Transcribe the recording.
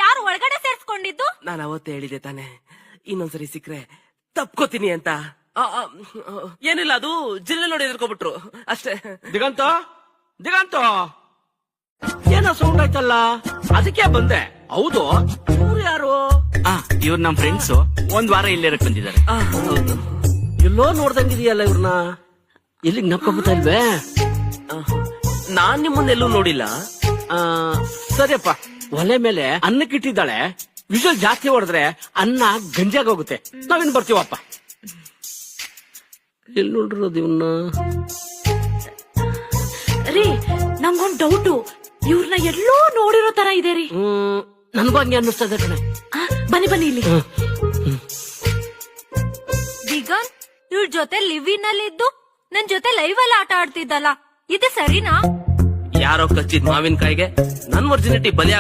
ಯಾರು ಒಳಗಡೆ ಸೇರ್ಸ್ಕೊಂಡಿದ್ದು? ನಾನು ಅವತ್ತೇ ಹೇಳಿದೆ ತಾನೆ, ಇನ್ನೊಂದ್ಸರಿ ಸಿಕ್ರೆ ತಪ್ಕೋತೀನಿ ಅಂತ. ಏನಿಲ್ಲ, ಅದು ಜಿಲ್ಲೆ ನೋಡಿ ಎದ್ರಕೊಬಿಟ್ರು ಅಷ್ಟೇ. ದಿಗಂತ ಏನೋ ಸೌಂಡ್ ಆಯ್ತಲ್ಲ, ಅದಕ್ಕೆ ಬಂದೆ. ಹೌದು, ಇವ್ರು ಯಾರು? ಇವ್ರು ನಮ್ ಫ್ರೆಂಡ್ಸ್, ಒಂದ್ ವಾರ ಇಲ್ಲೇರಕ್ ಬಂದಿದ್ದಾರೆ. ಹೌದು, ಎಲ್ಲೋ ನೋಡ್ದಂಗಿದೆಯಲ್ಲ ಇವ್ರನ್ನ. ಎಲ್ಲಿ ನಪ್ಕೊಬಿಟ್ಟ ಇಲ್ವೇ? ನಾನ್ ನಿಮ್ಮನ್ನೆಲ್ಲೂ ನೋಡಿಲ್ಲ. ಸರಿಯಪ್ಪ, ಒಲೆ ಮೇಲೆ ಅನ್ನಕ್ಕಿಟ್ಟಿದ್ದಾಳೆ. ವಿಷಲ್ ಜಾಸ್ತಿ ಹೊಡೆದ್ರೆ ಅನ್ನ ಗಂಜಾಗೋಗುತ್ತೆ. ನಾವಿನ್ ಬರ್ತೀವಪ್ಪ. ಎಲ್ಲಿ ನೋಡಿರೋದು ಇವನ್ನ? ರೀ, ನಂಗೊಂದ್ ಡೌಟು, ಇವ್ರನ್ನ ಎಲ್ಲೋ ನೋಡಿರೋ ತರ ಇದೆ ರೀ. ನನ್ಗೂ ಹಂಗೆ ಅನ್ನಿಸ್ತದೆ ಕಣೆ. ಬನ್ನಿ ಇಲ್ಲಿ. ದಿಗಂತ್ ಇವ್ರ ಜೊತೆ ಲಿವ್ ಇನ್ ಅಲ್ಲಿ ಇದ್ದು ನನ್ ಜೊತೆ ಲೈವ್ ಅಲ್ಲಿ ಆಟ ಆಡ್ತಿದ್ದಲ್ಲ, ಇದು ಸರಿನಾ? ಯಾರೋ ಕಚ್ಚಿದ್ ಮಾವಿನಕಾಯಿಗೆ ನನ್ ವರ್ಜಿನಿಟಿ ಬಲಿಯಾಗ